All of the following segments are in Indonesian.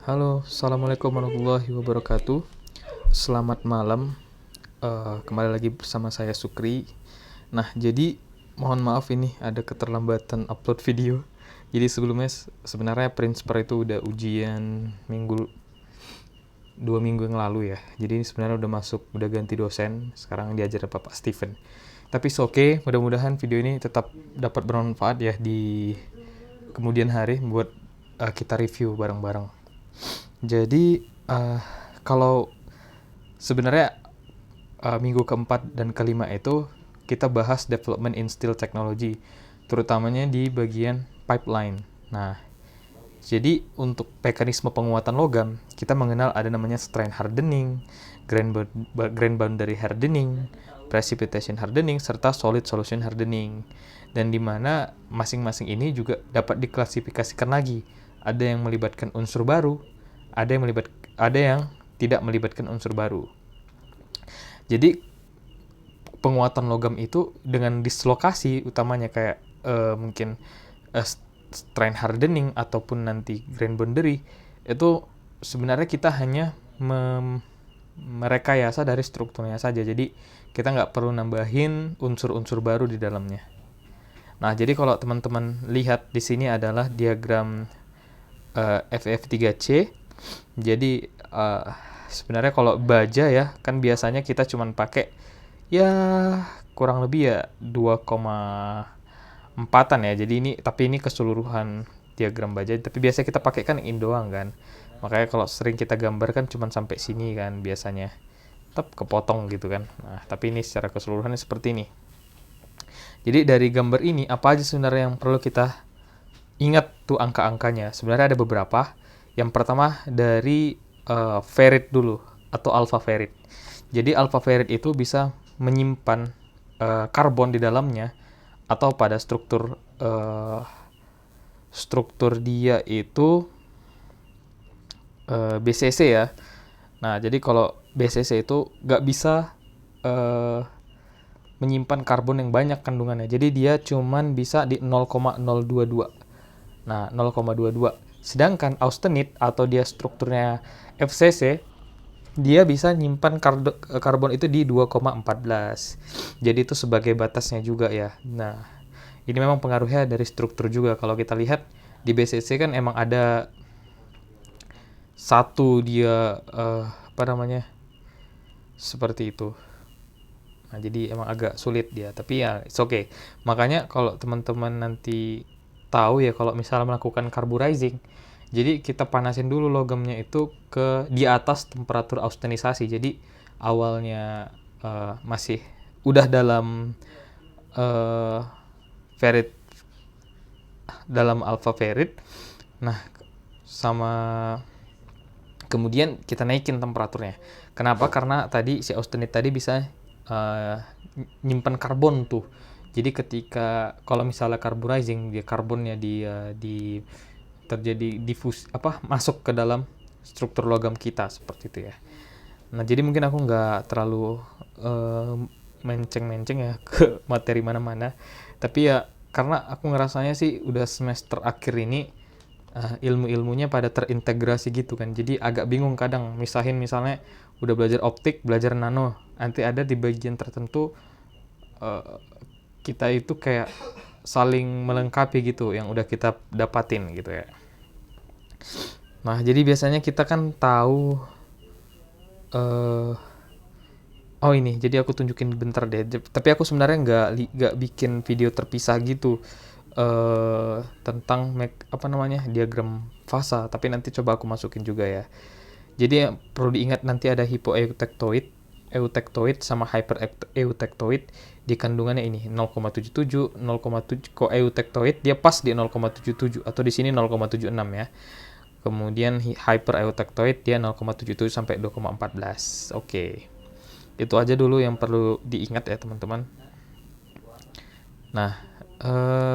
Halo, Assalamualaikum warahmatullahi wabarakatuh. Selamat malam. Kembali lagi bersama saya Sukri. Nah, jadi mohon maaf ini ada keterlambatan upload video. Jadi sebelumnya sebenarnya Princeper itu udah ujian 2 minggu yang lalu ya. Jadi ini sebenarnya udah masuk, udah ganti dosen. Sekarang diajar Bapak Steven. Tapi oke, mudah-mudahan video ini tetap dapat bermanfaat ya di kemudian hari buat kita review bareng-bareng. Jadi kalau sebenarnya minggu keempat dan kelima itu kita bahas development in steel technology, terutamanya di bagian pipeline. Nah, jadi untuk mekanisme penguatan logam, kita mengenal ada namanya strain hardening, grain boundary hardening, precipitation hardening, serta solid solution hardening. Dan di mana masing-masing ini juga dapat diklasifikasikan lagi. Ada yang melibatkan unsur baru, ada yang tidak melibatkan unsur baru. Jadi penguatan logam itu dengan dislokasi utamanya kayak mungkin strain hardening ataupun nanti grain boundary itu sebenarnya kita hanya merekayasa dari strukturnya saja. Jadi kita nggak perlu nambahin unsur-unsur baru di dalamnya. Nah, jadi kalau teman-teman lihat di sini adalah diagram FF3C. Jadi sebenarnya kalau baja ya kan biasanya kita cuman pakai ya kurang lebih ya 2,4an ya. Jadi ini keseluruhan diagram baja, tapi biasanya kita pakai kan ini doang kan. Makanya kalau sering kita gambar kan cuman sampai sini kan biasanya. Tetap kepotong gitu kan. Nah, tapi ini secara keseluruhannya seperti ini. Jadi dari gambar ini apa aja sebenarnya yang perlu kita ingat tuh angka-angkanya. Sebenarnya ada beberapa. Yang pertama dari ferrit dulu atau alpha ferrit. Jadi alpha ferrit itu bisa menyimpan karbon di dalamnya atau pada struktur dia itu BCC ya. Nah, jadi kalau BCC itu nggak bisa menyimpan karbon yang banyak kandungannya. Jadi dia cuman bisa di 0,022. Nah, 0,22. Sedangkan austenit atau dia strukturnya FCC, dia bisa nyimpan karbon itu di 2,14. Jadi itu sebagai batasnya juga ya. Nah, ini memang pengaruhnya dari struktur juga. Kalau kita lihat di BCC kan emang ada satu dia seperti itu. Nah, jadi emang agak sulit dia, tapi ya it's okay. Makanya kalau teman-teman nanti tahu ya kalau misalnya melakukan carburizing, jadi kita panasin dulu logamnya itu ke di atas temperatur austenisasi. Jadi awalnya masih udah dalam ferrit, dalam alpha ferrit. Nah, sama kemudian kita naikin temperaturnya. Kenapa? Karena tadi si austenit tadi bisa nyimpan karbon tuh. Jadi ketika kalau misalnya carburizing, dia karbonnya di terjadi masuk ke dalam struktur logam kita seperti itu ya. Nah, jadi mungkin aku nggak terlalu menceng-menceng ya ke materi mana-mana. Tapi ya karena aku ngerasanya sih udah semester akhir ini ilmu-ilmunya pada terintegrasi gitu kan. Jadi agak bingung kadang misalnya udah belajar optik, belajar nano, nanti ada di bagian tertentu kita itu kayak saling melengkapi gitu yang udah kita dapatin gitu ya. Nah, jadi biasanya kita kan tahu oh ini, jadi aku tunjukin bentar deh. Tapi aku sebenarnya nggak bikin video terpisah gitu tentang diagram fasa. Tapi nanti coba aku masukin juga ya. Jadi yang perlu diingat nanti ada hypoeutectoid, eutectoid sama hypereutectoid di kandungannya ini 0,77, 0,7. Kok eutectoid dia pas di 0,77 atau di sini 0,76 ya. Kemudian hypereutectoid dia 0,77 sampai 2,14. Oke. Itu aja dulu yang perlu diingat ya teman-teman. Nah,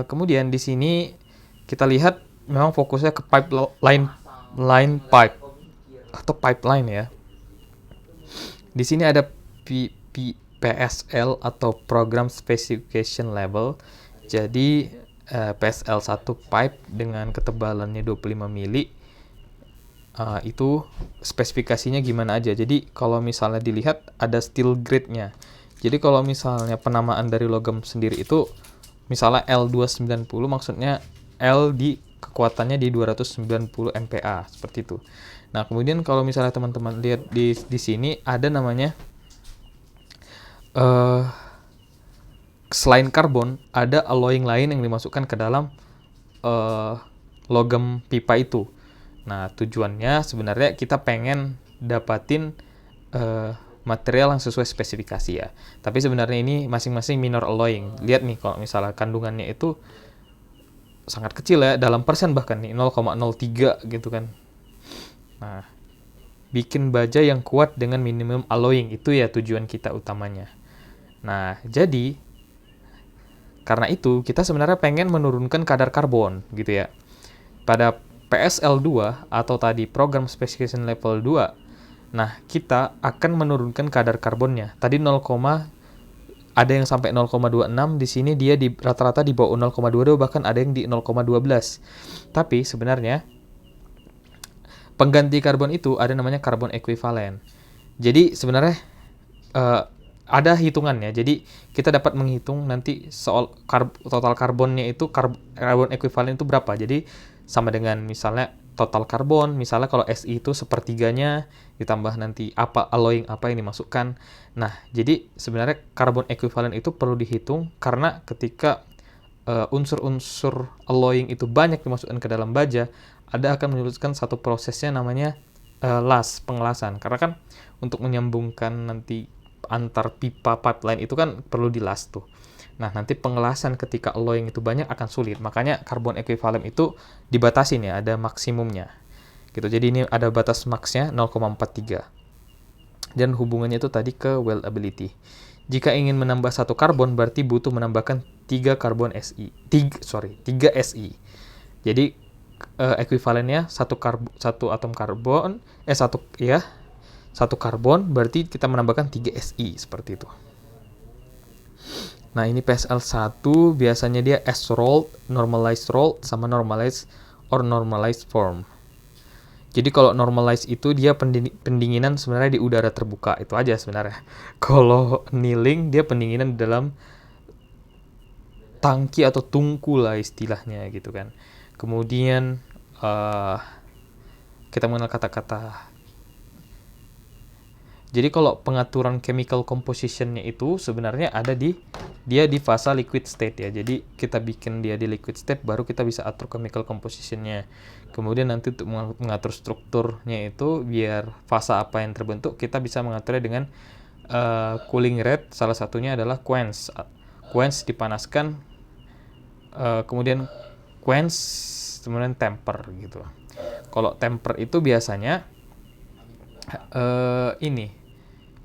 kemudian di sini kita lihat memang fokusnya ke line pipe atau pipeline ya. Di sini ada PSL atau Program Specification Level. Jadi PSL 1 pipe dengan ketebalannya 25 mili Itu spesifikasinya gimana aja. Jadi kalau misalnya dilihat ada steel grade-nya. Jadi kalau misalnya penamaan dari logam sendiri itu misalnya L290, maksudnya L di kekuatannya di 290 MPa seperti itu. Nah, kemudian kalau misalnya teman-teman lihat di sini ada namanya selain karbon ada alloying lain yang dimasukkan ke dalam logam pipa itu. Nah, tujuannya sebenarnya kita pengen dapatin material yang sesuai spesifikasi ya. Tapi sebenarnya ini masing-masing minor alloying. Lihat nih kalau misalnya kandungannya itu sangat kecil ya, dalam persen bahkan nih 0,03 gitu kan. Nah, bikin baja yang kuat dengan minimum alloying itu ya tujuan kita utamanya. Nah, jadi karena itu kita sebenarnya pengen menurunkan kadar karbon gitu ya. Pada PSL2 atau tadi Program Specification Level 2, nah kita akan menurunkan kadar karbonnya. Tadi 0, ada yang sampai 0,26, di sini dia di rata-rata di bawah 0,22, bahkan ada yang di 0,12. Tapi sebenarnya pengganti karbon itu ada namanya karbon ekuivalen. Jadi sebenarnya ada hitungannya. Jadi kita dapat menghitung nanti soal total karbonnya itu, karbon ekuivalen itu berapa. Jadi sama dengan misalnya total karbon, misalnya kalau Si itu sepertiganya, ditambah nanti apa alloying apa yang dimasukkan. Nah, jadi sebenarnya karbon ekuivalen itu perlu dihitung karena ketika unsur-unsur alloying itu banyak dimasukkan ke dalam baja, ada akan menyebutkan satu prosesnya namanya pengelasan. Karena kan untuk menyambungkan nanti antar pipa pipeline itu kan perlu dilas tuh. Nah, nanti pengelasan ketika alloying itu banyak akan sulit. Makanya karbon ekuivalen itu dibatasin ya, ada maksimumnya. Gitu. Jadi ini ada batas max-nya 0,43. Dan hubungannya itu tadi ke weldability. Jika ingin menambah satu karbon berarti butuh menambahkan 3 SI. Jadi ekuivalennya satu atom karbon satu karbon berarti kita menambahkan 3 SI seperti itu. Nah, ini PSL1 biasanya dia S-rolled, normalized rolled, sama normalized or normalized form. Jadi kalau normalized itu dia pendinginan sebenarnya di udara terbuka, itu aja sebenarnya. Kalau annealing dia pendinginan dalam tangki atau tungku lah istilahnya gitu kan. Kemudian kita mengenal kata-kata. Jadi kalau pengaturan chemical composition-nya itu sebenarnya ada di fase liquid state ya. Jadi kita bikin dia di liquid state baru kita bisa atur chemical composition-nya. Kemudian nanti untuk mengatur strukturnya itu biar fase apa yang terbentuk kita bisa mengaturnya dengan cooling rate. Salah satunya adalah quench. Quench dipanaskan, kemudian quench kemudian temper gitu. Kalau temper itu biasanya ini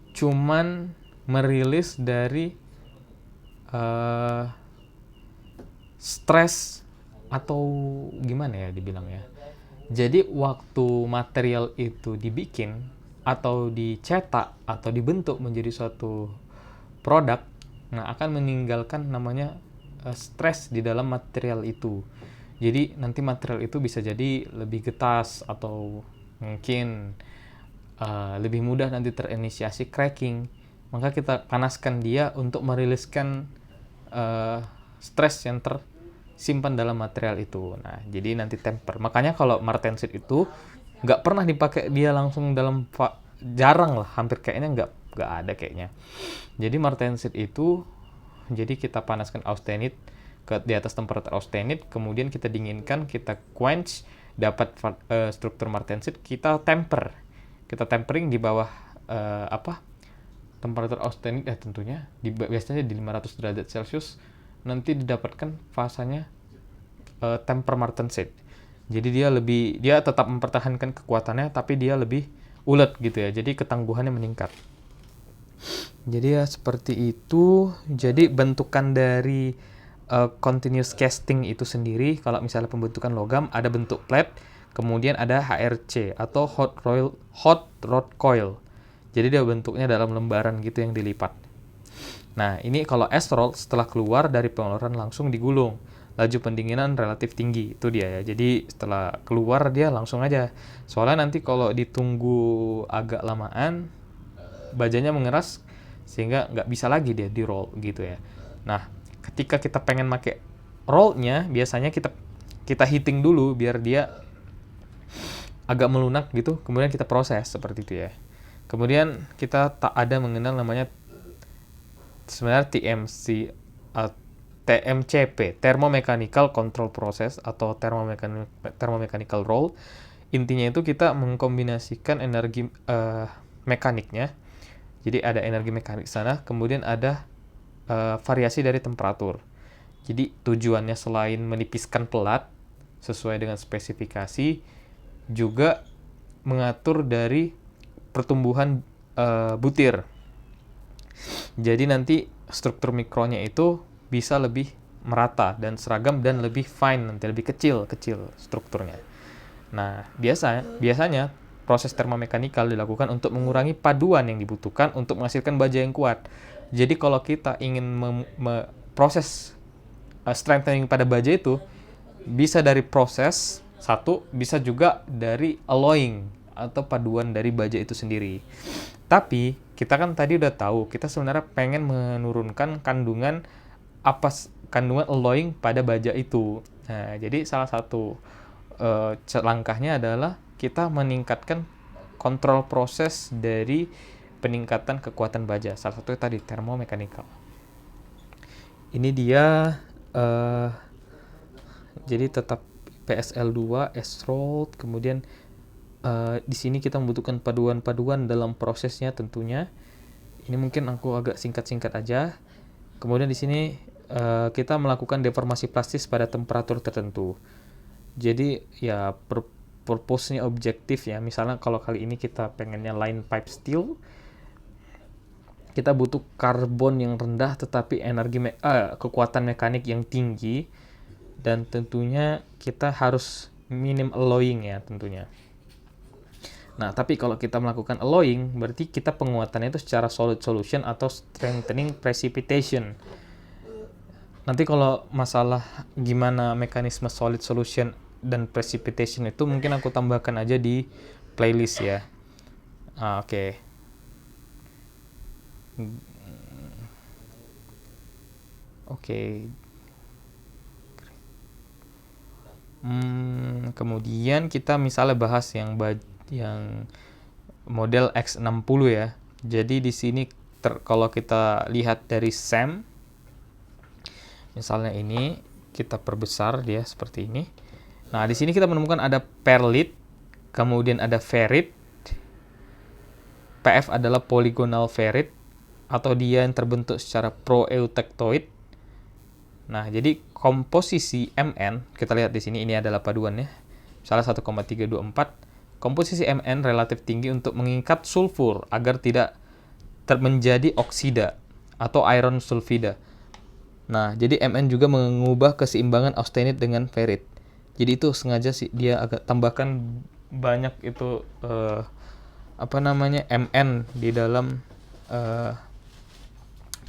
cuman merilis dari stres atau gimana ya dibilangnya. Jadi waktu material itu dibikin atau dicetak atau dibentuk menjadi suatu produk, nah akan meninggalkan namanya stres di dalam material itu. Jadi nanti material itu bisa jadi lebih getas atau mungkin lebih mudah nanti terinisiasi cracking. Maka kita panaskan dia untuk meriliskan stres yang tersimpan dalam material itu. Nah, jadi nanti temper. Makanya kalau martensit itu nggak pernah dipakai dia langsung dalam jarang lah, hampir kayaknya nggak ada kayaknya. Jadi martensit itu jadi kita panaskan austenit di atas temperatur austenit, kemudian kita dinginkan, kita quench, dapat struktur martensit, kita temper. Kita tempering di bawah temperatur austenit ya tentunya biasanya di 500 derajat Celcius, nanti didapatkan fasanya temper martensit. Jadi dia tetap mempertahankan kekuatannya tapi dia lebih ulet gitu ya. Jadi ketangguhannya meningkat. Jadi ya seperti itu. Jadi bentukan dari continuous casting itu sendiri, kalau misalnya pembentukan logam ada bentuk plate, kemudian ada HRC atau hot rod coil. Jadi dia bentuknya dalam lembaran gitu yang dilipat. Nah, ini kalau S-roll setelah keluar dari pengeluaran langsung digulung. laju pendinginan relatif tinggi. Itu dia ya. Jadi setelah keluar dia langsung aja. Soalnya nanti kalau ditunggu agak lamaan, bajanya mengeras sehingga nggak bisa lagi dia di roll gitu ya. Nah, ketika kita pengen pakai rollnya, biasanya kita heating dulu biar dia agak melunak gitu, kemudian kita proses seperti itu ya. Kemudian kita tak ada mengenal namanya sebenarnya TMCP, Thermomechanical Control Process atau Thermomechanical Roll. Intinya itu kita mengkombinasikan energi mekaniknya. Jadi ada energi mekanik sana, kemudian ada variasi dari temperatur. Jadi tujuannya selain menipiskan pelat sesuai dengan spesifikasi, juga mengatur dari pertumbuhan butir. Jadi nanti struktur mikronya itu bisa lebih merata dan seragam dan lebih fine, nanti lebih kecil strukturnya. Nah, biasanya proses termomekanikal dilakukan untuk mengurangi paduan yang dibutuhkan untuk menghasilkan baja yang kuat. Jadi kalau kita ingin proses strengthening pada baja itu bisa dari proses satu, bisa juga dari alloying atau paduan dari baja itu sendiri. Tapi kita kan tadi udah tahu kita sebenarnya pengen menurunkan kandungan alloying pada baja itu. Nah, jadi salah satu langkahnya adalah kita meningkatkan kontrol proses dari peningkatan kekuatan baja. Salah satunya tadi thermomechanical. Ini dia jadi tetap PSL2, S-roll, kemudian di sini kita membutuhkan paduan-paduan dalam prosesnya tentunya. Ini mungkin aku agak singkat-singkat aja. Kemudian di sini kita melakukan deformasi plastis pada temperatur tertentu. Jadi ya purpose-nya objektif ya. Misalnya kalau kali ini kita pengennya line pipe steel, kita butuh karbon yang rendah tetapi kekuatan mekanik yang tinggi, dan tentunya kita harus minim alloying ya tentunya. Nah, tapi kalau kita melakukan alloying, berarti kita penguatannya itu secara solid solution atau strengthening precipitation. Nanti kalau masalah gimana mekanisme solid solution dan precipitation itu mungkin aku tambahkan aja di playlist ya. Oke. Kemudian kita misalnya bahas yang model X60 ya. Jadi di sini kalau kita lihat dari SAM, misalnya ini kita perbesar dia seperti ini. Nah, di sini kita menemukan ada perlit, kemudian ada ferrit. PF adalah polygonal ferrit atau dia yang terbentuk secara proeutectoid. Nah, jadi komposisi Mn, kita lihat di sini ini adalah paduannya. Misalnya 1,324. Komposisi Mn relatif tinggi untuk mengikat sulfur agar tidak menjadi oksida atau iron sulfida. Nah, jadi Mn juga mengubah keseimbangan austenit dengan ferrit. Jadi itu sengaja sih dia agak tambahkan banyak itu Mn di dalam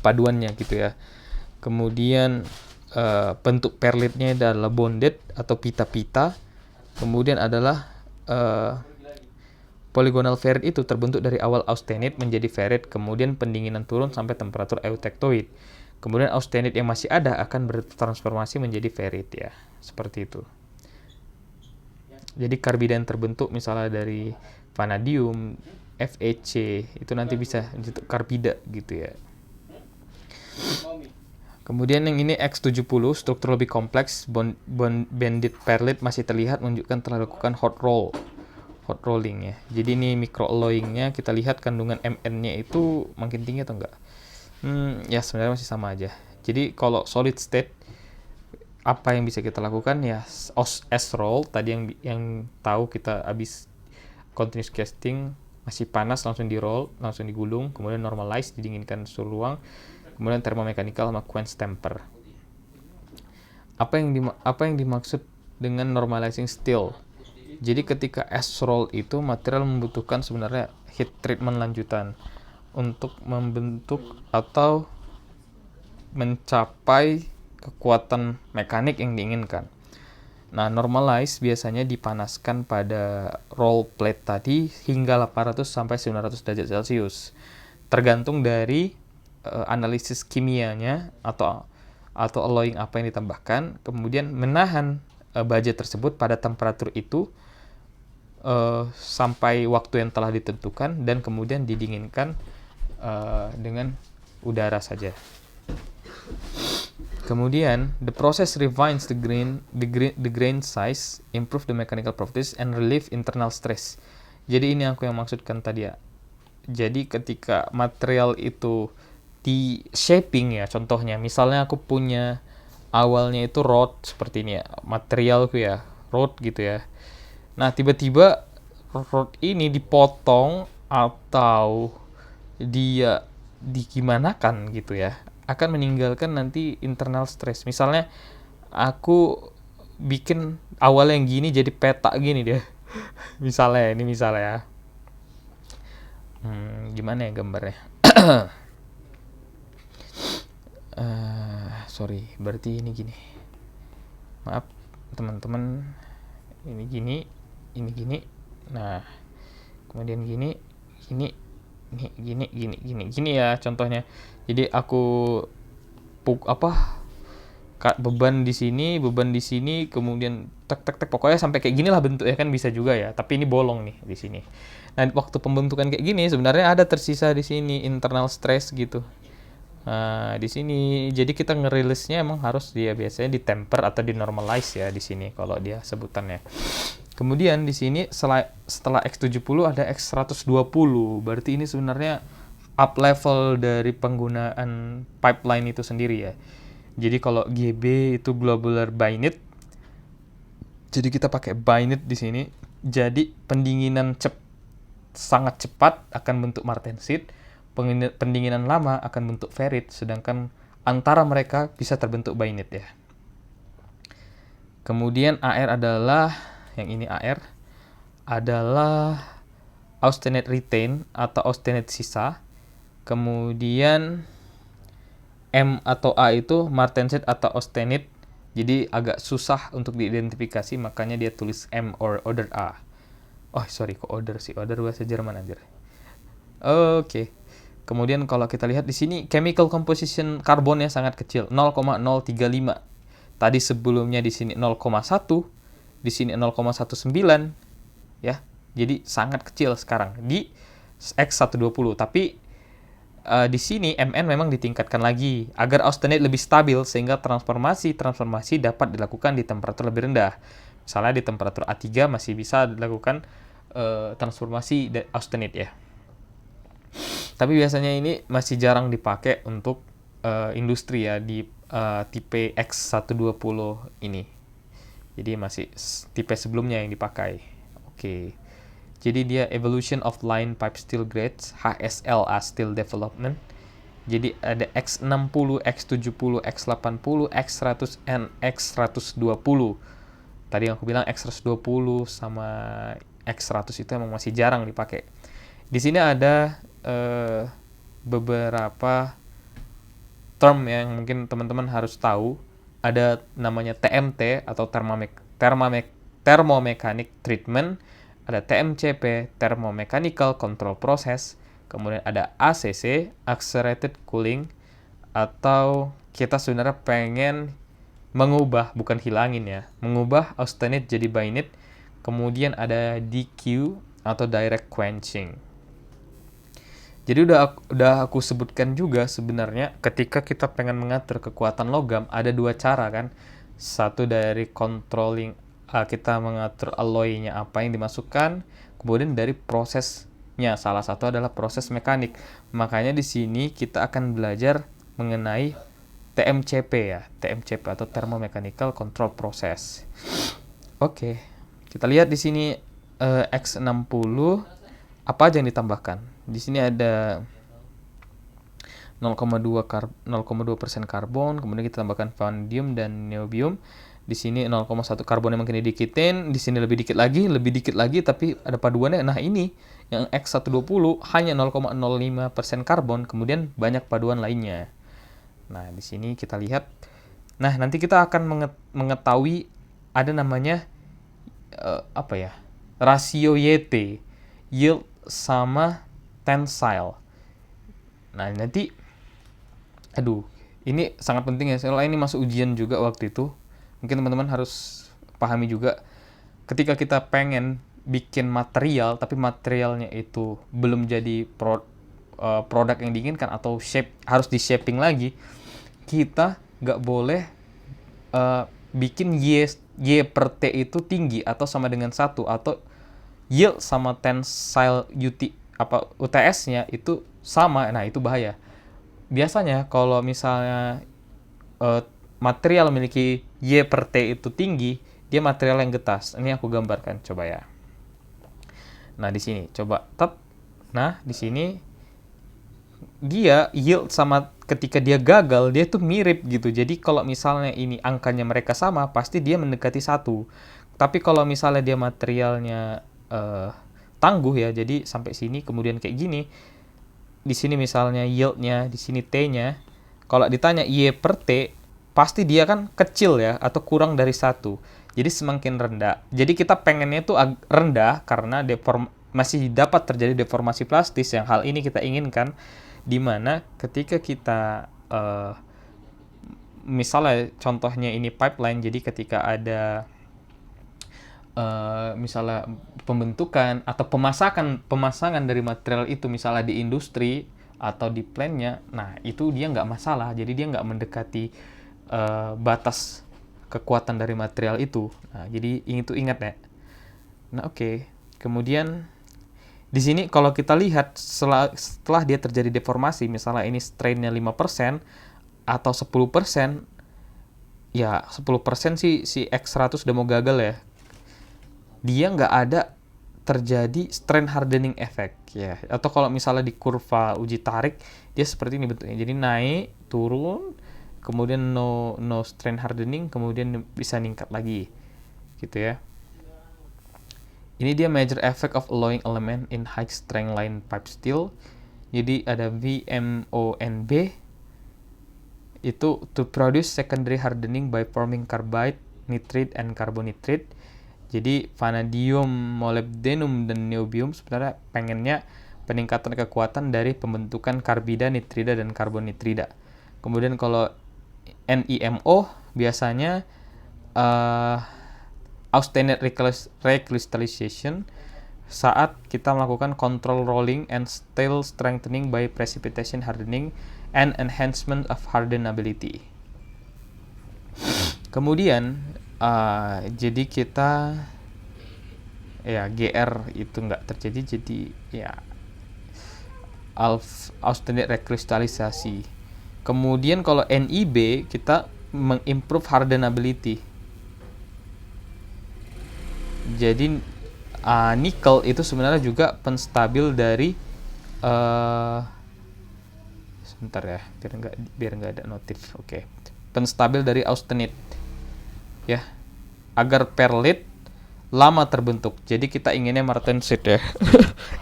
paduannya gitu ya. Kemudian bentuk perlitnya adalah bonded atau pita-pita. Kemudian adalah polygonal ferrit itu terbentuk dari awal austenit menjadi ferrit, kemudian pendinginan turun sampai temperatur eutectoid. Kemudian austenit yang masih ada akan bertransformasi menjadi ferrit ya, seperti itu. Jadi karbida yang terbentuk misalnya dari vanadium, FeC, itu nanti bisa jadi karbida gitu ya. Kemudian yang ini X70, struktur lebih kompleks, banded perlit masih terlihat menunjukkan telah dilakukan hot rolling ya. Jadi ini microalloyingnya, kita lihat kandungan Mn-nya itu makin tinggi atau enggak. Ya sebenarnya masih sama aja. Jadi kalau solid state, apa yang bisa kita lakukan ya S-roll, tadi yang tahu kita habis continuous casting, masih panas langsung di roll, langsung digulung, kemudian normalize, didinginkan suhu ruang, kemudian thermomechanical sama quench temper. Apa yang dimaksud dengan normalizing steel? Jadi ketika S-roll itu material membutuhkan sebenarnya heat treatment lanjutan untuk membentuk atau mencapai kekuatan mekanik yang diinginkan. Nah, normalize biasanya dipanaskan pada roll plate tadi hingga 800 sampai 900 derajat Celcius. Tergantung dari analisis kimianya atau alloying apa yang ditambahkan, kemudian menahan baja tersebut pada temperatur itu sampai waktu yang telah ditentukan dan kemudian didinginkan dengan udara saja. Kemudian, the process refines the grain size, improve the mechanical properties, and relieve internal stress. Jadi ini aku yang maksudkan tadi ya. Jadi ketika material itu di shaping ya, contohnya, misalnya aku punya awalnya itu rod seperti ini ya, materialku ya, rod gitu ya. Nah, tiba-tiba rod ini dipotong atau dia digimanakan gitu ya, akan meninggalkan nanti internal stress. Misalnya aku bikin awalnya yang gini jadi peta gini deh. Misalnya ya. Gimana ya gambarnya? Sorry, berarti ini gini. Maaf teman-teman, ini gini. Nah, kemudian gini ya contohnya. Jadi aku beban di sini, kemudian tek pokoknya sampai kayak gini lah bentuknya, kan bisa juga ya. Tapi ini bolong nih di sini. Nah, waktu pembentukan kayak gini sebenarnya ada tersisa di sini internal stress gitu. Nah, di sini jadi kita ngerilisnya emang harus dia biasanya ditemper atau dinormalize ya di sini kalau dia sebutannya. Kemudian di sini setelah X70 ada X120. Berarti ini sebenarnya up level dari penggunaan pipeline itu sendiri ya. Jadi kalau GB itu globular binit. Jadi kita pakai binit di sini. Jadi pendinginan sangat cepat akan bentuk martensit. Pendinginan lama akan bentuk ferrit, sedangkan antara mereka bisa terbentuk binit ya. Kemudian AR adalah austenite retain atau austenite sisa. Kemudian M atau A itu martensit atau austenite. Jadi agak susah untuk diidentifikasi, makanya dia tulis M or order A. Oh sorry, kok order sih? Order bahasa Jerman anjir. Oke. Kemudian kalau kita lihat di sini chemical composition karbonnya sangat kecil, 0,035. Tadi sebelumnya di sini 0,1, di sini 0,19 ya. Jadi sangat kecil sekarang di X120. Tapi di sini Mn memang ditingkatkan lagi agar austenite lebih stabil sehingga transformasi dapat dilakukan di temperatur lebih rendah. Misalnya di temperatur A3 masih bisa dilakukan transformasi austenite ya. Tapi biasanya ini masih jarang dipakai untuk industri ya di tipe X120 ini. Jadi masih tipe sebelumnya yang dipakai. Oke. Jadi dia evolution of line pipe steel grades, HSLA steel development. Jadi ada X60, X70, X80, X100, and X120. Tadi yang aku bilang X120 sama X100 itu emang masih jarang dipakai. Di sini ada beberapa term yang mungkin teman-teman harus tahu. Ada namanya TMT atau thermomechanic treatment, ada TMCP, thermomechanical control process, kemudian ada ACC, accelerated cooling, atau kita sebenarnya pengen mengubah, bukan hilangin ya, mengubah austenite jadi binit. Kemudian ada DQ atau direct quenching. Jadi udah aku sebutkan juga sebenarnya ketika kita pengen mengatur kekuatan logam ada dua cara kan. Satu dari controlling, kita mengatur alloy-nya apa yang dimasukkan, kemudian dari prosesnya salah satu adalah proses mekanik. Makanya di sini kita akan belajar mengenai TMCP ya, TMCP atau thermomechanical control process. Oke. Kita lihat di sini X60 apa aja yang ditambahkan. Di sini ada 0,2% karbon, kemudian kita tambahkan vanadium dan niobium. Di sini 0,1 karbon yang mungkin didikitin, di sini lebih dikit lagi, tapi ada paduannya. Nah ini yang X120 hanya 0,05% karbon, kemudian banyak paduan lainnya. Nah di sini kita lihat Nah, nanti kita akan mengetahui ada namanya rasio YT, yield sama tensile. Nah, nanti ini sangat penting ya, soalnya ini masuk ujian juga waktu itu. Mungkin teman-teman harus pahami juga, ketika kita pengen bikin material tapi materialnya itu belum jadi produk yang diinginkan atau harus di shaping lagi, kita nggak boleh bikin Y per T itu tinggi atau sama dengan 1, atau yield sama tensile UTS-nya itu sama. Nah, itu bahaya. Biasanya kalau misalnya material memiliki Y per T itu tinggi, dia material yang getas. Ini aku gambarkan, coba ya. Nah, di sini coba tap. Nah, di sini dia yield sama ketika dia gagal, dia tuh mirip gitu. Jadi kalau misalnya ini angkanya mereka sama, pasti dia mendekati 1. Tapi kalau misalnya dia materialnya tangguh ya, jadi sampai sini kemudian kayak gini. Di sini misalnya yieldnya, di sini T-nya. Kalau ditanya Y per T, pasti dia kan kecil ya, atau kurang dari 1. Jadi semakin rendah. Jadi kita pengennya itu rendah karena masih dapat terjadi deformasi plastis, yang hal ini kita inginkan, dimana ketika kita misalnya contohnya ini pipeline, jadi ketika ada misalnya pembentukan atau pemasangan dari material itu misalnya di industri atau di plant-nya, nah itu dia nggak masalah, jadi dia nggak mendekati batas kekuatan dari material itu. Nah, jadi itu ingat ya. Nah, oke. Kemudian di sini kalau kita lihat setelah dia terjadi deformasi, misalnya ini strain-nya 5% atau 10%, ya 10% sih si X100 udah mau gagal ya. Dia nggak ada terjadi strain hardening effect ya. Atau kalau misalnya di kurva uji tarik, dia seperti ini bentuknya. Jadi naik, turun, kemudian no strain hardening, kemudian bisa ningkat lagi gitu ya. Ini dia major effect of alloying element in high strength line pipe steel. Jadi ada VMONB, itu to produce secondary hardening by forming carbide, nitride, and carbonitride. Jadi vanadium, molybdenum, dan niobium sebenarnya pengennya peningkatan kekuatan dari pembentukan karbida, nitrida, dan karbonitrida. Kemudian kalau NIMO biasanya austenite recrystallization saat kita melakukan control rolling and steel strengthening by precipitation hardening and enhancement of hardenability. Kemudian jadi kita ya GR itu nggak terjadi, jadi ya austenite rekristalisasi. Kemudian kalau NIB kita mengimprove hardenability. Jadi nikel itu sebenarnya juga penstabil dari sebentar ya, biar nggak ada notif. Oke. Penstabil dari austenite ya, agar perlit lama terbentuk. Jadi kita inginnya martensite ya.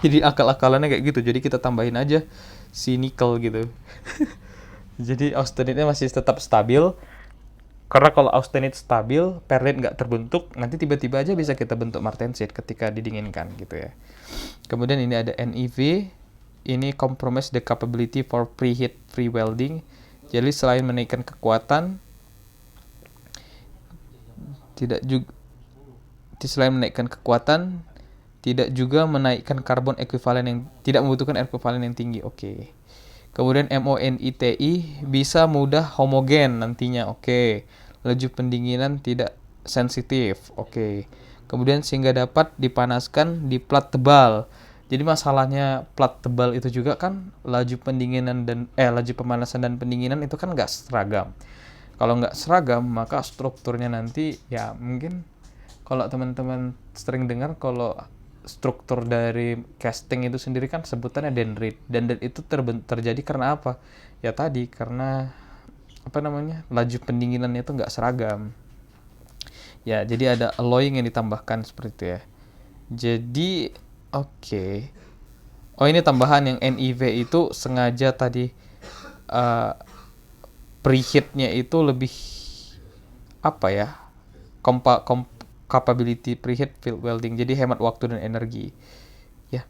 Jadi akal-akalannya kayak gitu. Jadi kita tambahin aja si nikel gitu. Jadi austenite-nya masih tetap stabil. Karena kalau austenite stabil, perlit nggak terbentuk, nanti tiba-tiba aja bisa kita bentuk martensite ketika didinginkan gitu ya. Kemudian ini ada NEV, ini compromise the capability for preheat free welding. Jadi selain menaikkan kekuatan, tidak juga menaikkan karbon ekuivalen yang tidak membutuhkan ekuivalen yang tinggi. Oke. Kemudian MONITI bisa mudah homogen nantinya. Oke. Laju pendinginan tidak sensitif. Oke. Kemudian sehingga dapat dipanaskan di plat tebal. Jadi masalahnya plat tebal itu juga kan laju pemanasan dan pendinginan itu kan nggak seragam. Kalau nggak seragam, maka strukturnya nanti ya mungkin kalau teman-teman sering dengar kalau struktur dari casting itu sendiri kan sebutannya dendrit. Dendrit itu terjadi karena apa? Ya tadi karena laju pendinginannya itu nggak seragam. Ya, jadi ada alloying yang ditambahkan seperti itu ya. Jadi oke. Oh, ini tambahan yang NIV itu sengaja tadi preheat-nya itu lebih apa ya, capability preheat field welding, jadi hemat waktu dan energi ya.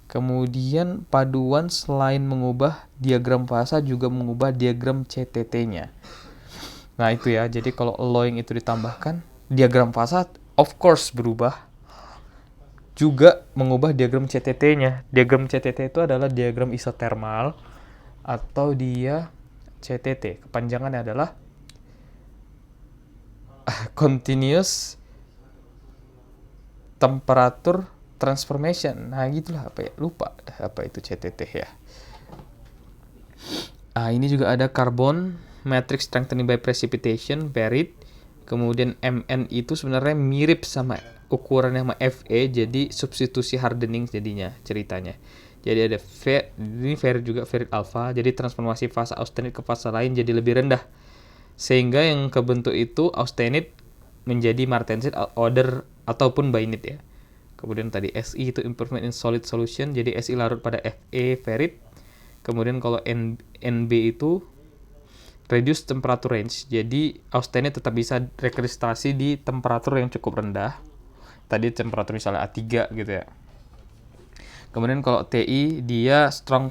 Kemudian paduan selain mengubah diagram fasa juga mengubah diagram CTT-nya. Nah itu ya, jadi kalau alloying itu ditambahkan, diagram fasa of course berubah, juga mengubah diagram CTT-nya. Diagram CTT itu adalah diagram isotermal, atau dia CTT, kepanjangannya adalah continuous temperature transformation. Nah gitulah, apa ya, lupa apa itu CTT ya. Ini juga ada carbon matrix strengthening by precipitation, VERIT. Kemudian MN itu sebenarnya mirip sama ukurannya sama FE, jadi substitusi hardening jadinya ceritanya. Jadi ada ini VERIT juga, VERIT alpha, jadi transformasi fasa austenite ke fasa lain jadi lebih rendah. Sehingga yang kebentuk itu austenite menjadi martensite, oder ataupun bainite ya. Kemudian tadi SI itu improvement in solid solution, jadi SI larut pada FE VERIT. Kemudian kalau NB itu reduce temperature range, jadi austenite tetap bisa rekristalasi di temperatur yang cukup rendah. Tadi temperatur misalnya A3 gitu ya. Kemudian kalau TI dia strong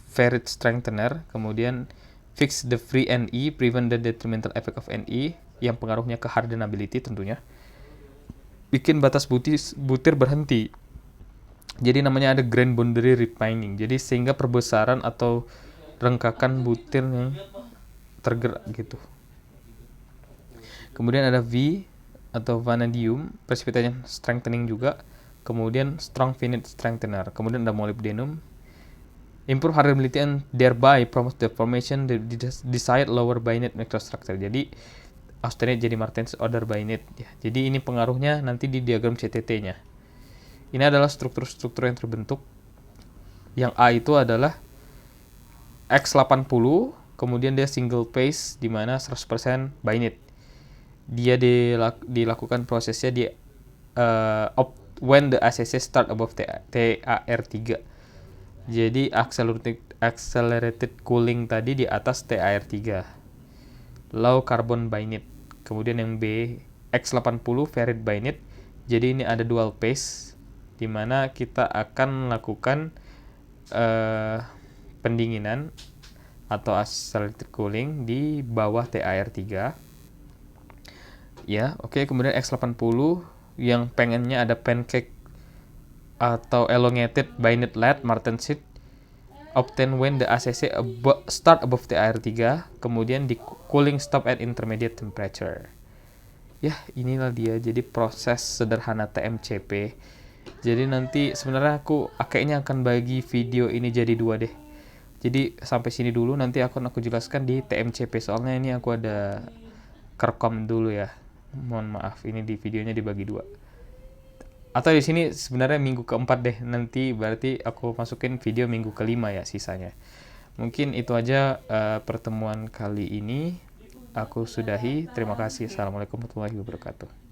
ferrite strengthener, kemudian fix the free NE, prevent the detrimental effect of NE, yang pengaruhnya ke hardenability tentunya. Bikin batas butir berhenti. Jadi namanya ada grain boundary refining. Jadi sehingga perbesaran atau rengkakan butir yang tergerak gitu. Kemudian ada V atau vanadium, precipitation strengthening juga. Kemudian strong finite strengthener. Kemudian ada molybdenum, improve hardenability and thereby promote the formation the desired lower bainite microstructure. Jadi austenite jadi martensite oder bainite ya. Jadi ini pengaruhnya nanti di diagram CTT-nya. Ini adalah struktur-struktur yang terbentuk. Yang A itu adalah X80, kemudian dia single phase di mana 100% bainite. Dia dilakukan prosesnya di when the ACC start above TAR3. Jadi accelerated cooling tadi di atas TAR3. Low carbon bainite. Kemudian yang B X80 ferrite bainite. Jadi ini ada dual phase di mana kita akan melakukan pendinginan atau accelerated cooling di bawah TAR3. Ya, oke. Kemudian X80 yang pengennya ada pancake atau elongated bainite lead martensite obtain when the ACC start above TAR3, kemudian di cooling stop at intermediate temperature. Ya, inilah dia. Jadi proses sederhana TMCP. Jadi nanti sebenarnya aku kayaknya akan bagi video ini jadi 2 deh. Jadi sampai sini dulu, nanti aku jelaskan di TMCP, soalnya ini aku ada kerekam dulu ya. Mohon maaf, ini di videonya dibagi 2. Atau di sini sebenarnya minggu keempat deh. Nanti berarti aku masukin video minggu kelima ya sisanya. Mungkin itu aja pertemuan kali ini. Aku sudahi. Terima kasih. Assalamualaikum warahmatullahi wabarakatuh.